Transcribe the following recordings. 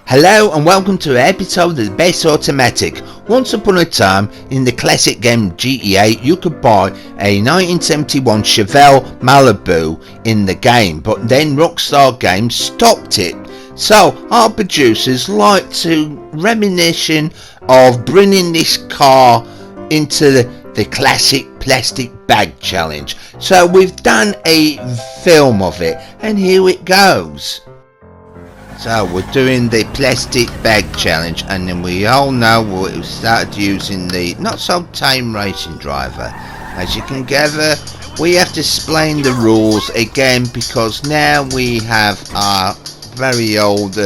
Hello and welcome to an episode of the Best Automatic. Once upon a time, in the classic game GTA, you could buy a 1971 Chevelle Malibu in the game, but then Rockstar Games stopped it. So our producers like to reminiscence of bringing this car into the classic plastic bag challenge. So we've done a film of it, and here it goes. So we're doing the plastic bag challenge, and then we all know we started using the not so tame racing driver. As you can gather, we have to explain the rules again because now we have our very old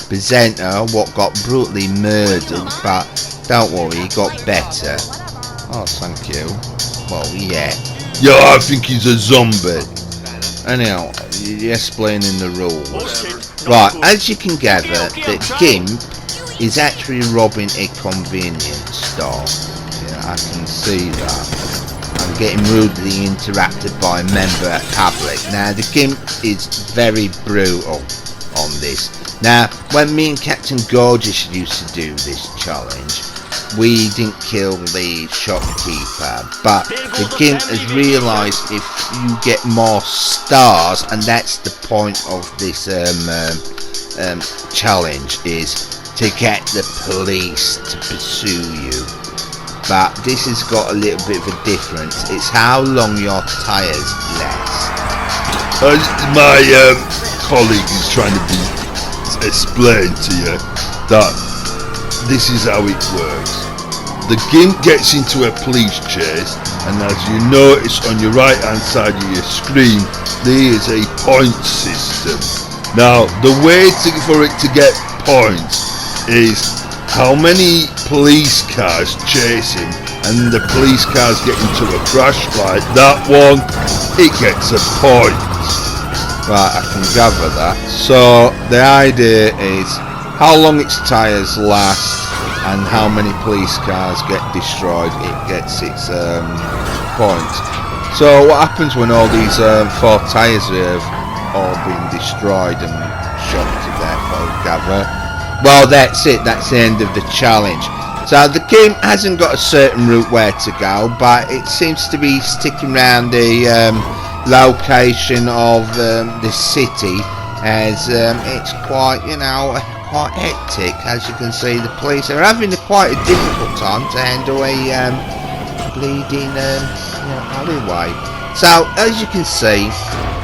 presenter what got brutally murdered, but don't worry, he got better. Oh, thank you. Well, yeah. Yeah, I think he's a zombie. Anyhow, you're explaining the rules. Right, as you can gather, the Gimp is actually robbing a convenience store. Yeah, I can see that. I'm getting rudely interrupted by a member of public. Now, the Gimp is very brutal on this. Now, when me and Captain Gorgeous used to do this challenge, we didn't kill the shopkeeper, but the Gimp has realised if you get more stars, and that's the point of this challenge, is to get the police to pursue you. But this has got a little bit of a difference. It's how long your tyres last. My colleague is trying to explain to you that this is how it works. The Gimp gets into a police chase, and as you notice on your right hand side of your screen, there is a point system. Now, the way for it to get points is how many police cars chase him, and the police cars get into a crash like that one, it gets a point. Right, I can gather that. So the idea is how long its tyres last and how many police cars get destroyed, it gets its points. So what happens when all these 4 tyres have all been destroyed and shot to death, I gather? Well, that's it, that's the end of the challenge. So the game hasn't got a certain route where to go, but it seems to be sticking around the location of the city, as it's quite, quite hectic. As you can see, the police are having quite a difficult time to handle a bleeding alleyway. So as you can see,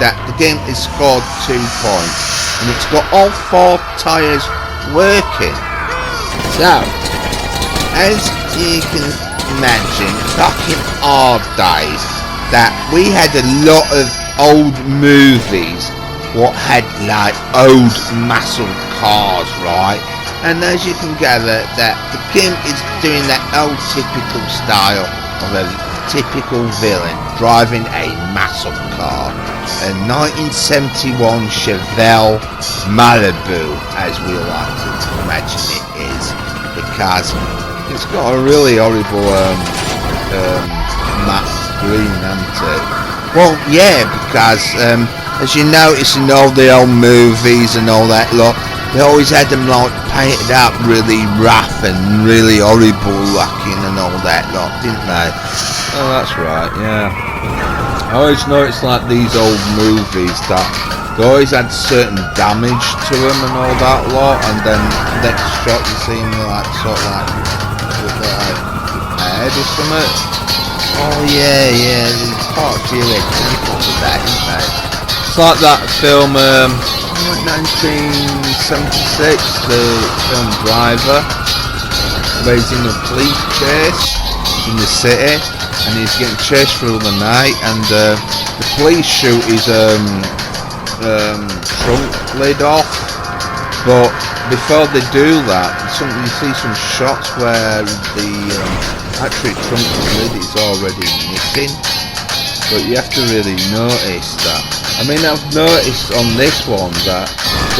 that the game has scored 2 points, and it's got all 4 tyres working. So as you can imagine, back in our days, that we had a lot of old movies what had like old muscle cars, right? And as you can gather, that the Gimp is doing that old typical style of a typical villain driving a muscle car, a 1971 Chevelle Malibu, as we like to imagine it is, because it's got a really horrible matte green, hasn't it? Well, yeah, because as you notice in all the old movies and all that lot, they always had them like painted up really rough and really horrible looking and all that lot, didn't they? Oh, that's right, yeah. I always noticed like these old movies that they always had certain damage to them and all that lot, and then next shot you see them like sort of like with like head or something. Oh yeah, there's quite a few examples of that, isn't there? It's like that film 1976, the film Driver, where he's in a police chase in the city and he's getting chased through the night, and the police shoot his trunk lid off, but before they do that, you see some shots where the actually trunk lid is already missing, but you have to really notice that. I mean, I've noticed on this one that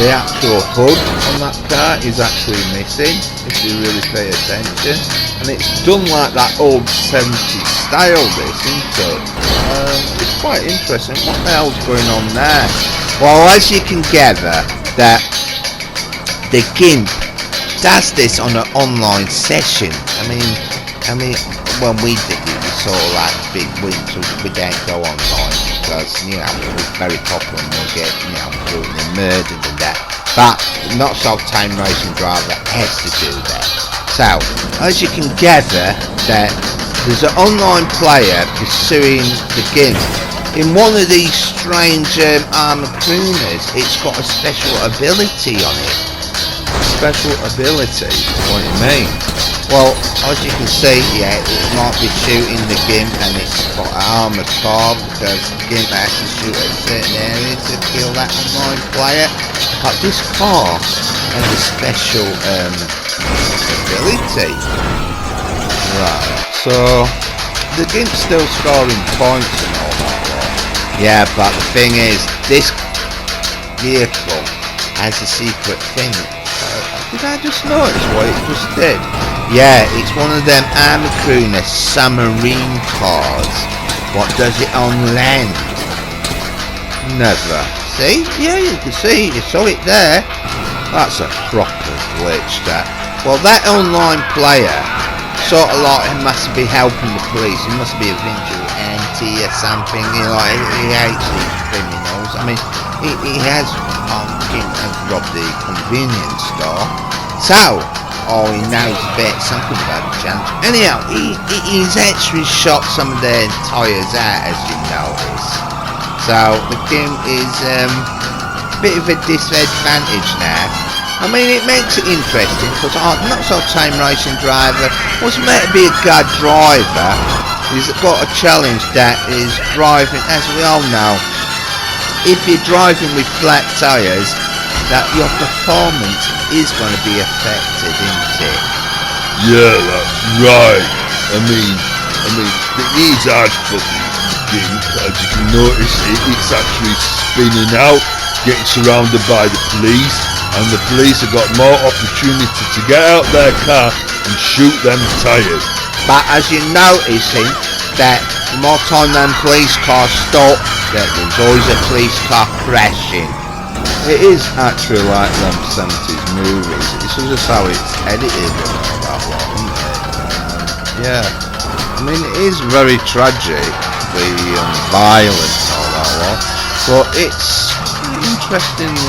the actual hood on that car is actually missing, if you really pay attention, and it's done like that old 70s style, this, isn't it? It's quite interesting. What the hell's going on there? Well, as you can gather, that the GIMP does this on an online session. I mean, when we did it, we sort of like big wins. We don't go online because it was very popular and we'll get brutally murdered and that. But Not So Time Racing Driver has to do that. So, as you can gather, that there's an online player pursuing the GIMP. In one of these strange armoured crooners, it's got a special ability on it. Special ability? What do you mean? Well, as you can see, yeah, it might be shooting the GIMP and it's got an armoured car because the GIMP has to shoot at a certain area to kill that online player. But this car has a special ability. Right, so the GIMP's still scoring points and all that lot. Yeah, but the thing is, this vehicle has a secret thing. Did I just notice what it just did? Yeah, it's one of them armoured crooner submarine cars. What does it on land? Never. See? Yeah, you can see. You saw it there. That's a proper glitch, that. Well, that online player, sort of like, he must be helping the police. He must be a vigilante or something. He hates these criminals. I mean, he has robbed the convenience store. So, he knows a bit something about the challenge. Anyhow, he's actually shot some of their tyres out, as you notice. So, the game is a bit of a disadvantage now. I mean, it makes it interesting, because Not So Time Racing Driver was meant to be a good driver. He's got a challenge that is driving, as we all know, if you're driving with flat tyres, that your performance is going to be affected, isn't it? Yeah, that's right. I mean, it is hard for the GIMP. As you can notice, it's actually spinning out, getting surrounded by the police, and the police have got more opportunity to get out their car and shoot them tyres. But as you're noticing, that the more time them police cars stop, that there's always a police car crashing. It is actually like them 70s movies. It's just how it's edited and all that lot, isn't it? Yeah. I mean, it is very tragic, the violent and all that lot, but it's interesting to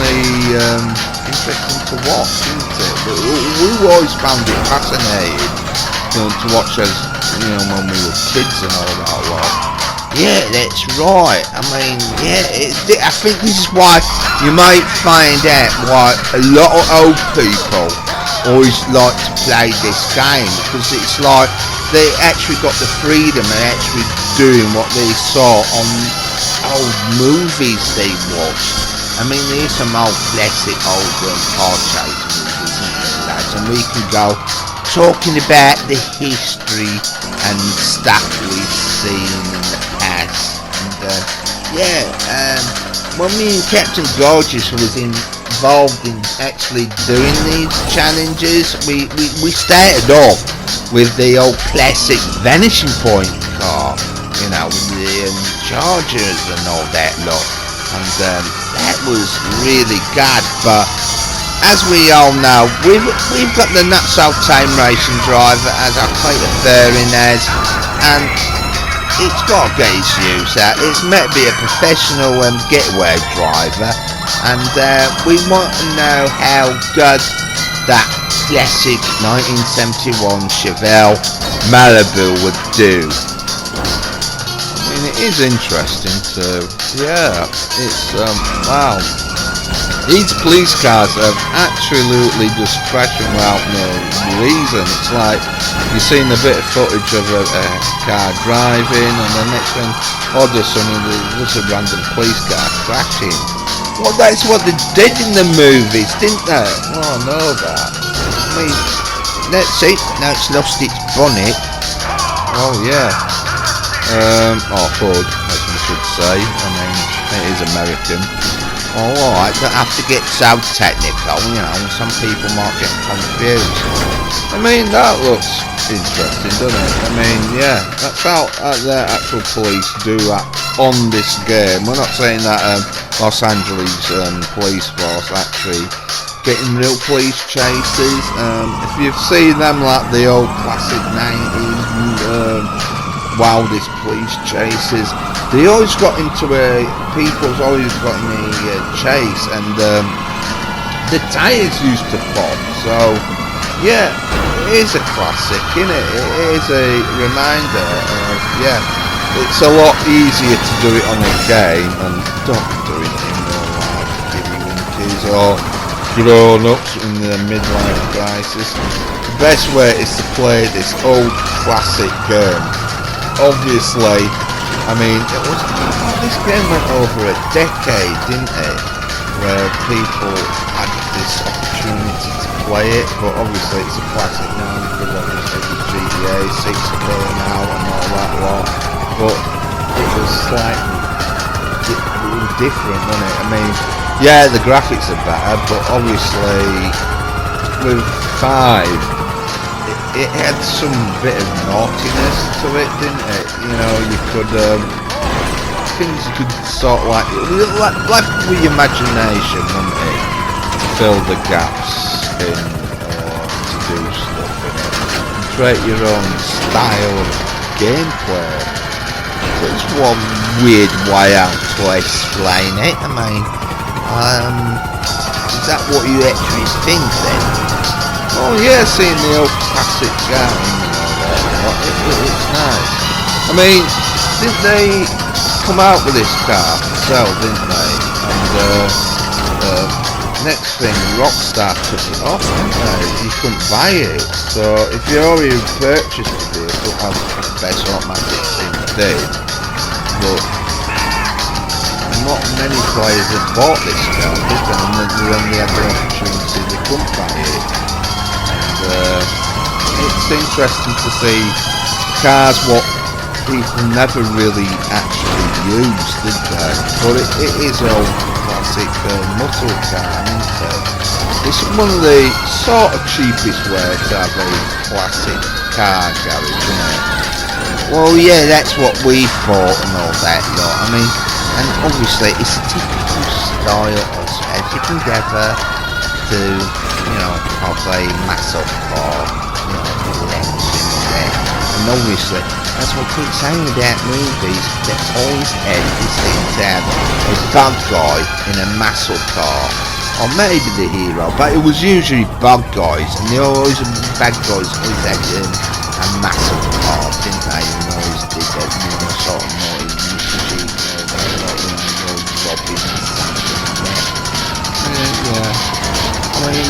watch, isn't it? We've always found it fascinating, to watch as, when we were kids and all that lot. Yeah, that's right. I mean, yeah, I think this is why you might find out why a lot of old people always like to play this game, because it's like they actually got the freedom of actually doing what they saw on old movies they watched. I mean, there's some old classic old car chase movies, isn't there, lads? And we can go talking about the history and stuff we've seen in the past. And when me and Captain Gorgeous was involved in actually doing these challenges, we started off with the old classic Vanishing Point car, with the Chargers and all that lot, and that was really good. But as we all know, we've got the Not So Time Racing Driver, as I keep referring as, and it's got to get its use out. It's meant to be a professional getaway driver, and we want to know how good that classic 1971 Chevelle Malibu would do. I mean, it is interesting to, it's, wow. These police cars have absolutely just crashing without no reason. It's like you've seen a bit of footage of a car driving, and the next thing, all of a sudden there's a random police car crashing. Well, that's what they did in the movies, didn't they? Oh, I know that. I mean, let's see, now it's lost its bonnet. Oh, yeah. Or Ford, as we should say. I mean, it is American. Oh, alright, don't have to get so technical, some people might get confused. I mean, that looks interesting, doesn't it? I mean, yeah, that's how the actual police do that on this game. We're not saying that Los Angeles police force actually getting real police chases. If you've seen them, like the old classic 90s wildest police chases, they always got into people's always got in a chase, and the tyres used to pop. So yeah, it is a classic, isn't it? It is a reminder of, yeah, it's a lot easier to do it on a game, and don't do it in real life, giving winkies or grown-ups in the midlife crisis. The best way is to play this old classic game. Obviously, I mean, this game went over a decade, didn't it? Where people had this opportunity to play it, but obviously it's a classic now because obviously the GTA 6 are going out and all that lot. But it was like, it was different, wasn't it? I mean, yeah, the graphics are better, but obviously with 5, it had some bit of naughtiness to it, didn't it? You know, you could things you could sort of like with your imagination, wasn't it? To fill the gaps in, or to do stuff in it, and create your own style of gameplay. There's one weird way out to explain it. I mean, is that what you actually think then? Oh yeah, seeing the old classic game, you know, it's nice. I mean, didn't they come out with this car to sell, didn't they? And next thing, Rockstar took it off, didn't they? You couldn't buy it. So if you already purchased the vehicle, as Best Automatic thing did, but not many players have bought this car, did they? And then when they had the opportunity, they couldn't buy it. It's interesting to see cars what people never really actually used, did they? But it is an old classic muscle car, isn't it? It's one of the sort of cheapest ways to have a classic car garage, isn't it? Well, yeah, that's what we thought and all that lot. I mean, and obviously it's a typical style of everything together to, you know, of a massive car, you know, length in there. And obviously, as we keep saying about movies, they always had this thing to have a bad guy in a muscle car, or maybe the hero, but it was usually bad guys, and they always, bad guys always had a muscle car, didn't they? And always did that, you know, sort of more initiative, robbing and something like that. Yeah. I mean,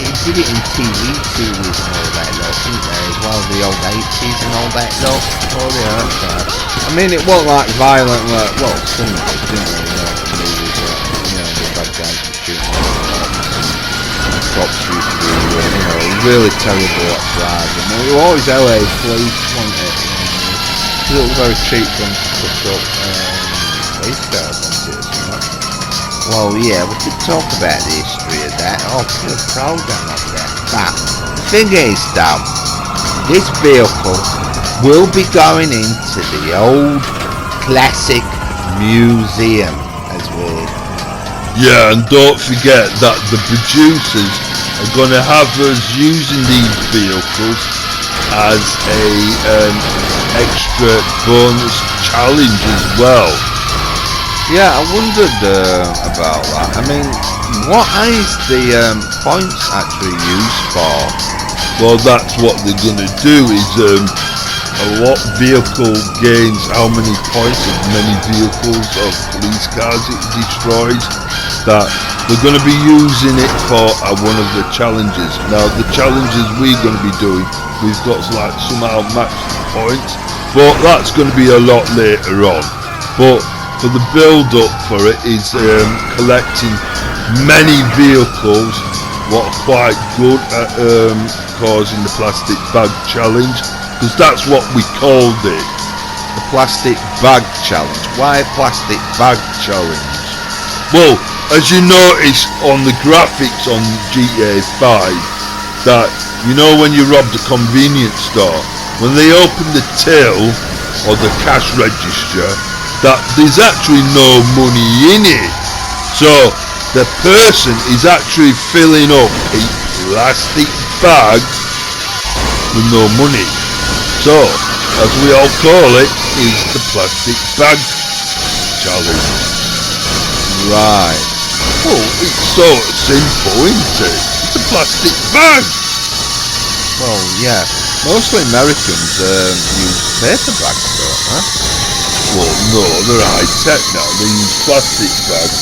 it did it in TV series and all that lot, didn't they? As well, the old 80s and all that lot. Oh yeah, that's right. I mean, it wasn't like violent, like, well, some of it, didn't they? You know, movies, you know, the bad guys were shooting the cops used to be, you know, really terrible at driving. Well, it was always LA police, wasn't it? Because it was very cheap for them to pick up police cars, wasn't it? Well, yeah, we could talk about the history of that, or put a program of that. But the thing is, though, this vehicle will be going into the old classic museum, as we. Yeah, and don't forget that the producers are going to have us using these vehicles as a extra bonus challenge as well. Yeah, I wondered about that. I mean, what is the points actually used for? Well, that's what they're going to do, is a lot vehicle gains how many points of many vehicles or police cars it destroys, that they're going to be using it for one of the challenges. Now, the challenges we're going to be doing, we've got to like somehow match the points, but that's going to be a lot later on. But for the build up for it is collecting many vehicles what are quite good at causing the plastic bag challenge, because that's what we called it. The plastic bag challenge. Why plastic bag challenge? Well, as you notice on the graphics on GTA 5, that, you know, when you robbed a convenience store, when they open the till or the cash register, that there's actually no money in it. So the person is actually filling up a plastic bag with no money. So, as we all call it, is the plastic bag challenge. Right. Well, it's sort of simple, isn't it? It's a plastic bag. Well, yeah. Mostly Americans use paper bags, don't they? Well, no, they're high tech now. They use plastic bags.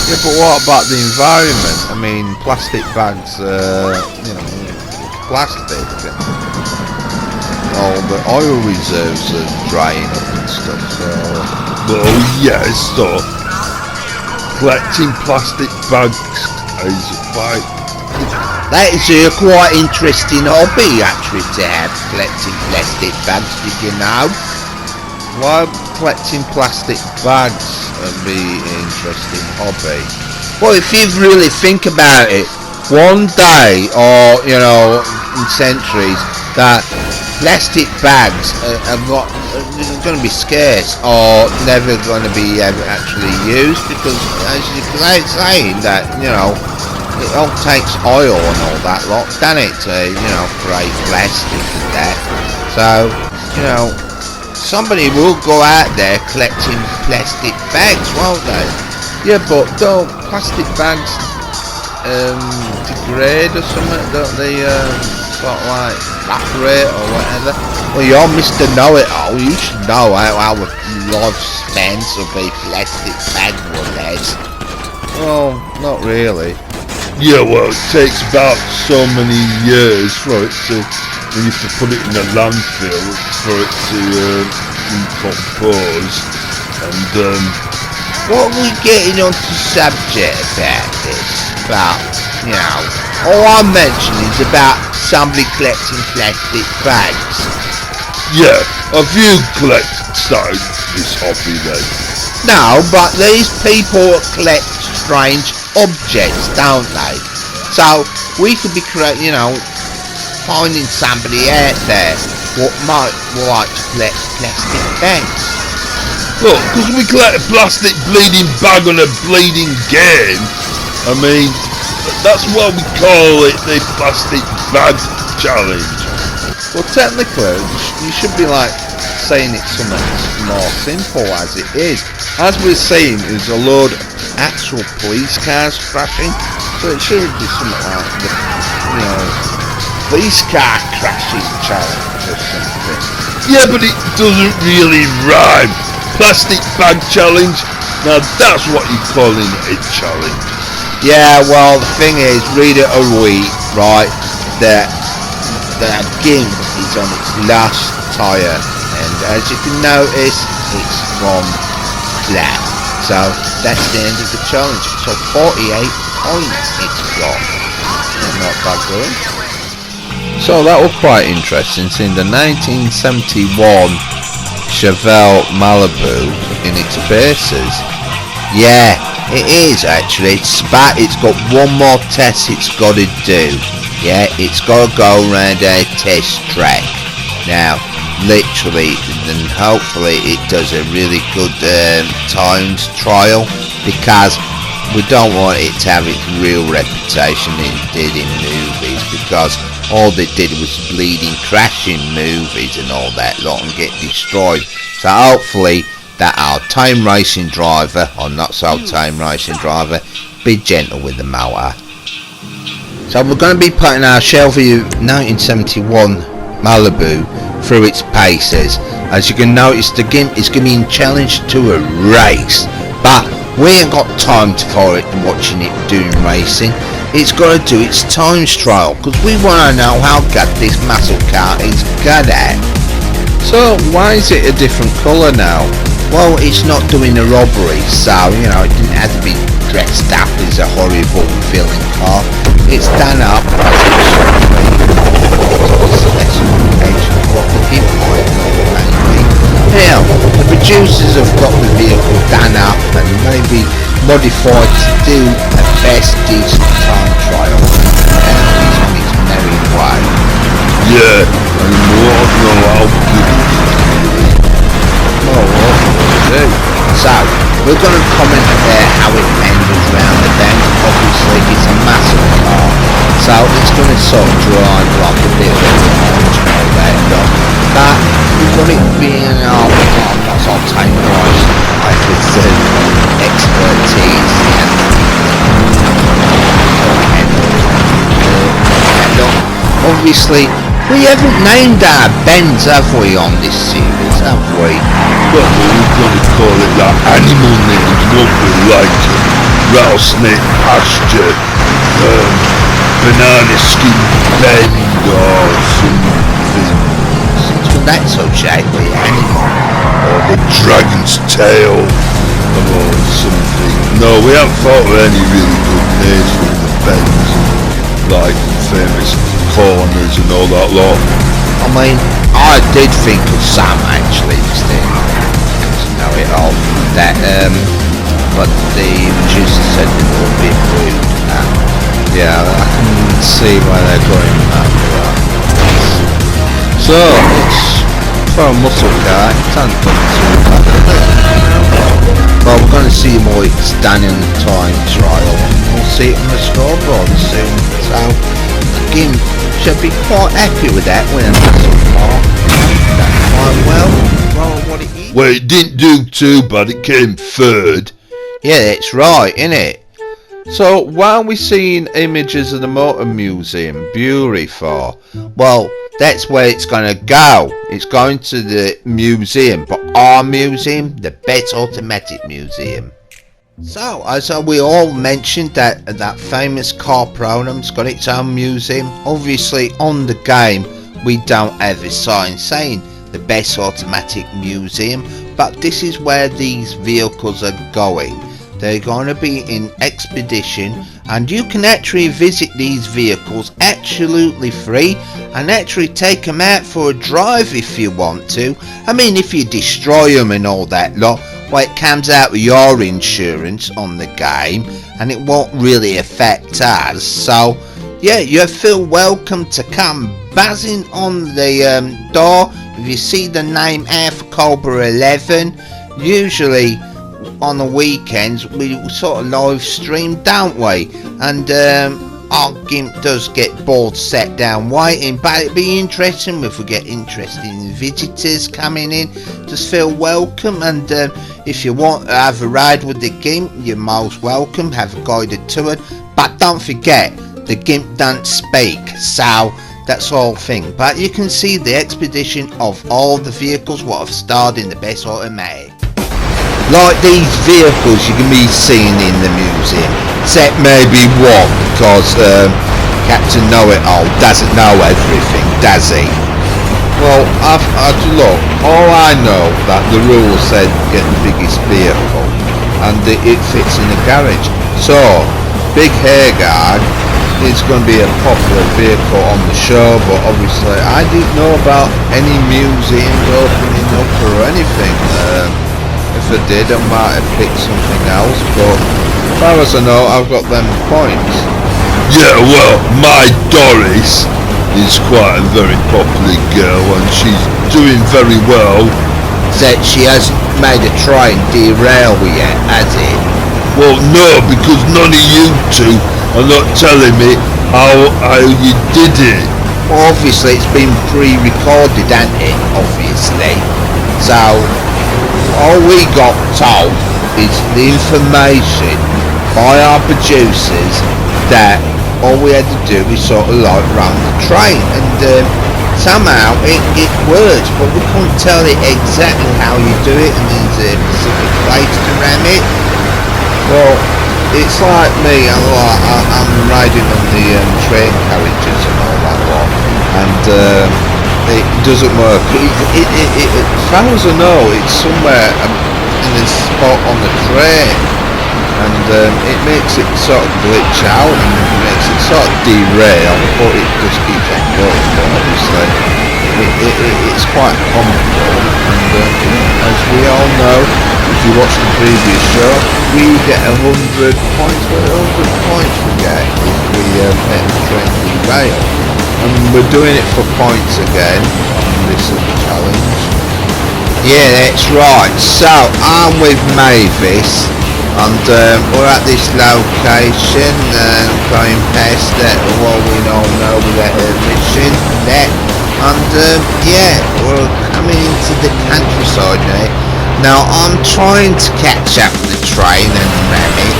Yeah, but what about the environment? I mean, plastic bags, you know, plastic. All the oil reserves are drying up and stuff, so... Well, yes, so collecting plastic bags is quite... That is a quite interesting hobby, actually, to have, collecting plastic bags, did you know? Why collecting plastic bags would be an interesting hobby? Well, if you really think about it, one day, or, you know, in centuries, that plastic bags are going to be scarce or never going to be ever actually used, because as you're saying that, you know, it all takes oil and all that lot, doesn't it, to, you know, create plastic and that. So, you know, somebody will go out there collecting plastic bags, won't they? Yeah, but don't plastic bags degrade or something? Don't they sort of like evaporate or whatever? Well, you're Mr. Know-It-All. You should know how our lifespans will be plastic bag more or less. Well, not really. Yeah, well, it takes about so many years for it to... You have to put it in a landfill for it to decompose. And, What are we getting onto subject about this? About, you know, all I'm mentioning is about somebody collecting plastic bags. yeah, have you started this hobby then? No, but these people collect strange objects, don't they? So we could be you know, finding somebody out there what might like to collect plastic bags. Look, because we collect a plastic bleeding bag on a bleeding game. I mean, that's why we call it the plastic bag challenge. Well, technically, you should be like saying it's something more simple as it is. As we're saying, there's a load of actual police cars crashing, so it should be something like the, you know, police car crashing challenge or something. Yeah, but it doesn't really rhyme. Plastic bag challenge? Now that's what you're calling a challenge. Yeah, well, the thing is, read it a week, right? That the GIMP is on its last tyre, and as you can notice, it's gone flat. So that's the end of the challenge. So 48 points it's got. Not bad going. So that was quite interesting, seeing the 1971 Chevelle Maib in its bases. Yeah, it is actually. It's got one more test it's got to do. Yeah, it's got to go around a test track. Now, literally, and hopefully it does a really good times trial, because we don't want it to have its real reputation it did in movies, because all they did was bleeding crashing movies and all that lot and get destroyed. So hopefully that our time racing driver, or not so time racing driver, be gentle with the motor. So we're going to be putting our Chevelle 1971 Malibu through its paces. As you can notice, the GIMP is going to be challenged to a race, but we ain't got time for it watching it doing racing. It's got to do its times trial, because we want to know how good this muscle car is good at. So why is it a different colour now? Well, it's not doing a robbery, so, you know, it didn't have to be dressed up as a horrible feeling car. It's done up as it should be. It's a specification of what the GIMP might be. Now, the producers have got the vehicle done up and maybe modified to do a best decent time trial. And it's on its merry way. Yeah, and we all know how good it is. Oh, what do? So, we're going to comment about how it meanders round the bend. So it's going to sort of drive like a bit of a launch and all that, but we've got it being our take price, like it's expertise and look, obviously we haven't named our bends, have we, on this series, have we? Well, we're gonna call it like animal names, won't we? Like rattlesnake pasture, banana skin bend or something. Since that's so shapely, animal. Or the dragon's tail or something. No, we haven't thought of any really good names for the bends, like famous corners and all that lot. I mean, I did think of some actually, Mr. To know it all. That, but the producer said it would be rude. Yeah, I can see why they're going that way. So, it's for a muscle car, it hasn't done too bad, has it? Well, we're going to see more it's done in the time trial, and we'll see it in the scoreboard soon. So, again, should be quite happy with that when a muscle car done quite well. Well, what it is. Well, it didn't do too bad, it came third. Yeah, that's right, innit? So, why are we seeing images of the Motor Museum, Bury, for? Well, that's where it's going to go. It's going to the museum, but our museum, the Bet Automatic Museum. So, as we all mentioned, that famous car program's got its own museum. Obviously, on the game, we don't have a sign saying the Bet Automatic Museum, but this is where these vehicles are going. They're going to be in expedition, and you can actually visit these vehicles absolutely free and actually take them out for a drive if you want to. I mean, if you destroy them and all that lot, well, it comes out with your insurance on the game and it won't really affect us. So yeah, you feel welcome to come buzzing on the door. If you see the name Alpha Cobra 11, usually on the weekends we sort of live stream, don't we? And our GIMP does get bored sat down waiting, but it'd be interesting if we get interesting visitors coming in. Just feel welcome, and if you want to have a ride with the GIMP, you're most welcome. Have a guided tour, but don't forget the GIMP don't speak, so that's all thing. But you can see the expedition of all the vehicles what have starred in the Best Automatic. Like these vehicles you can be seeing in the museum, except maybe one, because Captain Know-It-All doesn't know everything, does he? Well, look, all I know that the rule said get the biggest vehicle, and it fits in the garage. So, Big Hairguard is going to be a popular vehicle on the show, but obviously I didn't know about any museums opening up or anything. If I did, I might have picked something else, but as far as I know, I've got them points. Yeah, well, my Doris is quite a very popular girl and she's doing very well. Said she hasn't made a try and derail yet, has it? Well, no, because none of you two are not telling me how you did it. Well, obviously it's been pre-recorded, hasn't it? Obviously. So all we got told is the information by our producers that all we had to do is sort of like run the train, and somehow it works, but we couldn't tell it exactly how you do it, and there's a specific place to ram it. Well, it's like me, I'm riding on the train carriages and all that lot, and it doesn't work. As far as I know, it's somewhere in a spot on the train, and it makes it sort of glitch out and it makes it sort of derail, but it just keeps on going. But obviously, it's quite comical, and as we all know, if you watch the previous show, we get 100 points. What 100 points we get if we make the train derail. And we're doing it for points again on this little challenge. Yeah, that's right. So I'm with Mavis, and we're at this location and going past what we all know with that mission there, and yeah, we're coming into the countryside now. I'm trying to catch up the train and ram it.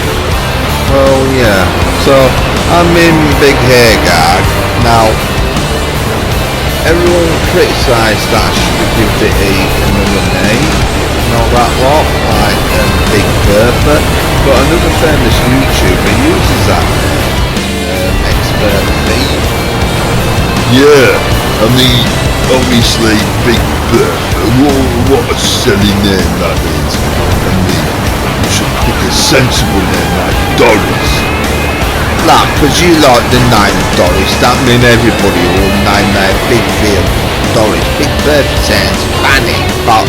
Well, yeah. So I'm in Big Hairguard now. Everyone criticised that I should give it another name and all that lot, like Big Bertha, but another famous YouTuber uses that Expert Thief. Yeah, I mean, obviously, Big Bertha, what a silly name that is. I mean, you should pick a sensible name like Doris. Like, cause you like the name Doris, that mean everybody will name their big vehicle Doris. Big Bertha sounds funny, but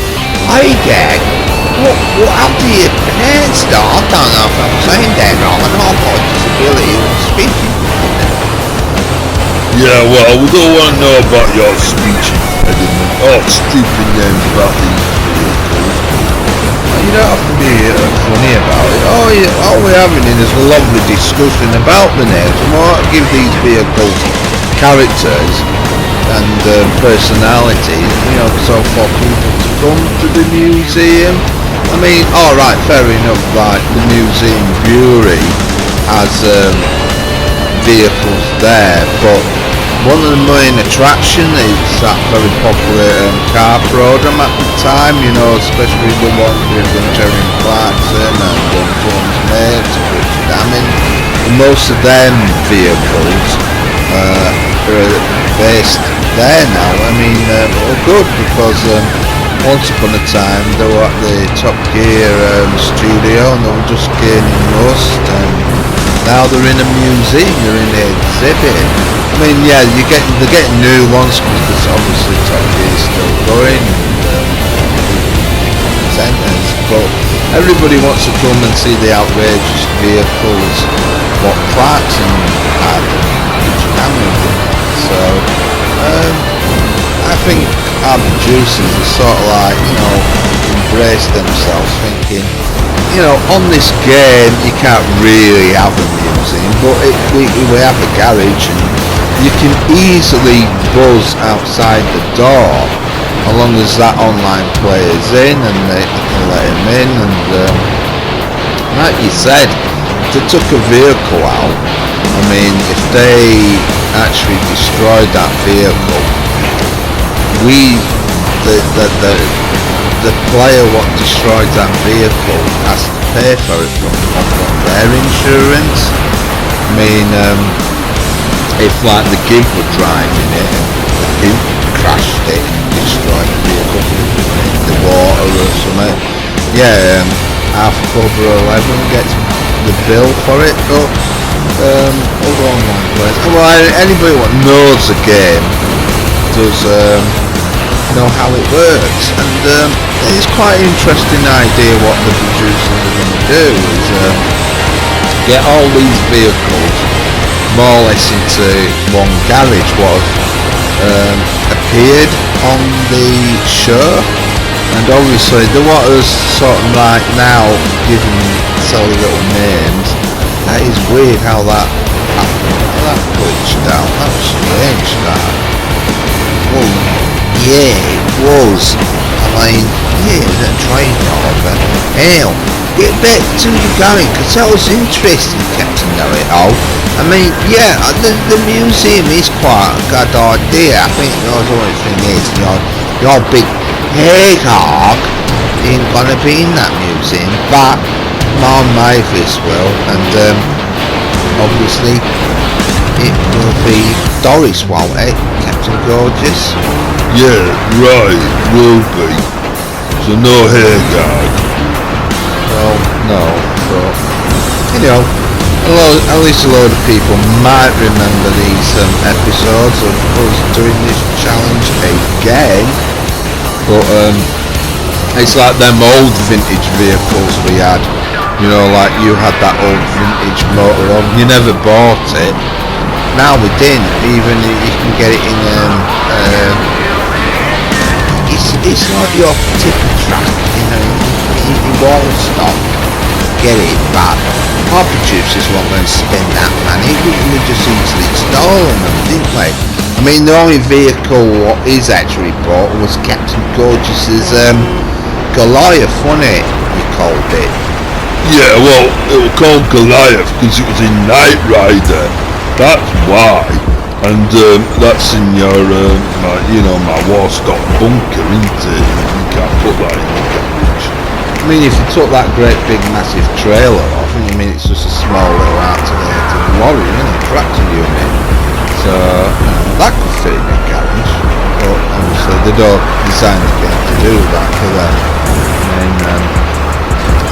hey Dad, how do your parents know? I don't know if I'm saying that wrong, and I've got a disability of speaking. Yeah, well, we don't want to know about your speech impediment or stupid names about these vehicles. You don't have to be funny about it. All we're having is a lovely discussion about the names, and we'll give these vehicles characters and personalities, so for people to come to the museum. I mean, alright, fair enough, like the museum brewery has vehicles there, but one of the main attractions is that very popular car program at the time, especially the ones with Jerry Clarkson and Jones Maib, Richard Hammond. And most of them vehicles are based there now. I mean, well, good, because once upon a time they were at the Top Gear studio and they were just gaining rust, and now they're in a museum, they're in the exhibit. I mean, yeah, they're getting new ones because obviously Top Gear is still going and centres, but everybody wants to come and see the outrageous vehicles what Clarkson had and Cameron did. So I think our producers are sort of like, embrace themselves, thinking, on this game you can't really have a museum, but we have a garage and you can easily buzz outside the door as long as that online player's in and they can let him in, and like you said, if they took a vehicle out, I mean, if they actually destroyed that vehicle, the player what destroyed that vehicle has to pay for it from their insurance. I mean, if like the Gimp were driving it and the Gimp crashed it and destroyed the vehicle in the water or something, yeah, half club or 11 gets the bill for it, but other online players, well, anybody what knows the game does know how it works, and it's quite an interesting idea what the producers are going to do is get all these vehicles more or less into one garage what appeared on the show, and obviously the what is sort of like now giving silly little names. That is weird how that happened, how that glitched out. That was strange, that. Well, yeah, it was. I mean, yeah, it was a train driver. Hell, get back to the going, because that was interesting, Captain Know-It-All. I mean, yeah, the museum is quite a good idea. I think the only thing is, your big hedgehog ain't gonna be in that museum, but my Mavis will, and obviously it will be Doris, won't it, Captain Gorgeous? Yeah, right, will be. So no hair guard. Well, no, but at least a load of people might remember these episodes of us doing this challenge again. But it's like them old vintage vehicles we had. Like you had that old vintage motorhome, you never bought it. Now we didn't, even you can get it in it's like your ticker track, it won't stop. get it, but our producers weren't going to spend that money. We could just easily stolen them, didn't we? I mean, the only vehicle what is actually bought was Captain Gorgeous's Goliath, wasn't it? You called it. Yeah, well, it was called Goliath because it was in Knight Rider. That's why. And that's in your, my war-stock bunker, isn't it? You can't put that in the garage. I mean, if you took that great big massive trailer off, I mean, it's just a small little articulated lorry, isn't it? Tractor unit. So, that could fit in a garage. But obviously they don't design the game to do that, do they? I mean,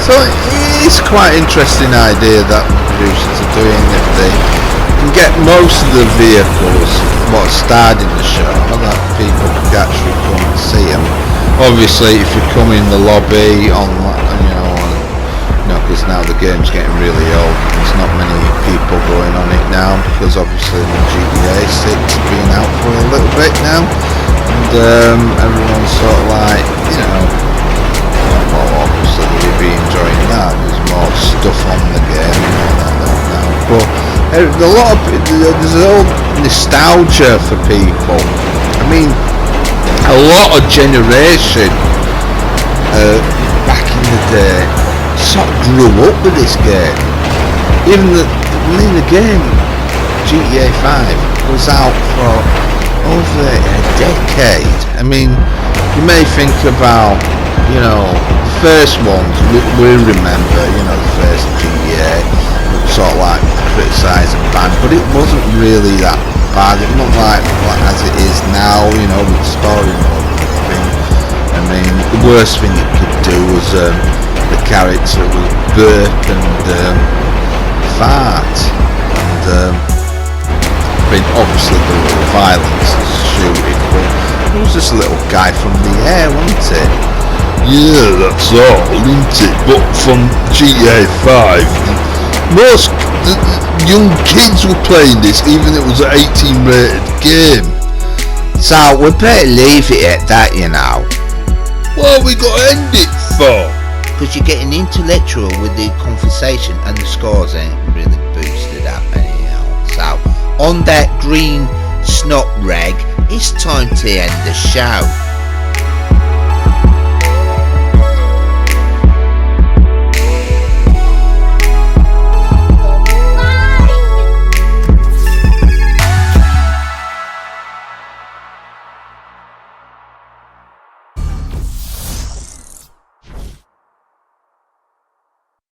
so it's quite an interesting idea that producers are doing if they can get most of the vehicles what starred in the show that people can actually come and see them. Obviously, if you come in the lobby on, because now the game's getting really old. There's not many people going on it now because obviously the GTA 6 has been out for a little bit now, and everyone's sort of like, well, obviously they'll be enjoying that. There's more stuff on the game and all that now. But there's a old nostalgia for people. I mean, a lot of generation back in the day sort of grew up with this game. Even the game GTA 5 was out for over a decade. I mean, you may think about, the first ones we remember, the first GTA, sort of like criticised and banned, but it wasn't really that bad. It wasn't like as it is now, with story mode and everything. I mean, the worst thing it could do was the character would burp and fart, and I mean, obviously there was violence and shooting, but it was just a little guy from the air, wasn't it? Yeah, that's all, isn't it? But from GTA 5, most young kids were playing this, even if it was an 18 rated game. So we better leave it at that, What have we got to end it for? Because you're getting intellectual with the conversation and the scores ain't really boosted up anyhow. So, on that green snot rag, it's time to end the show.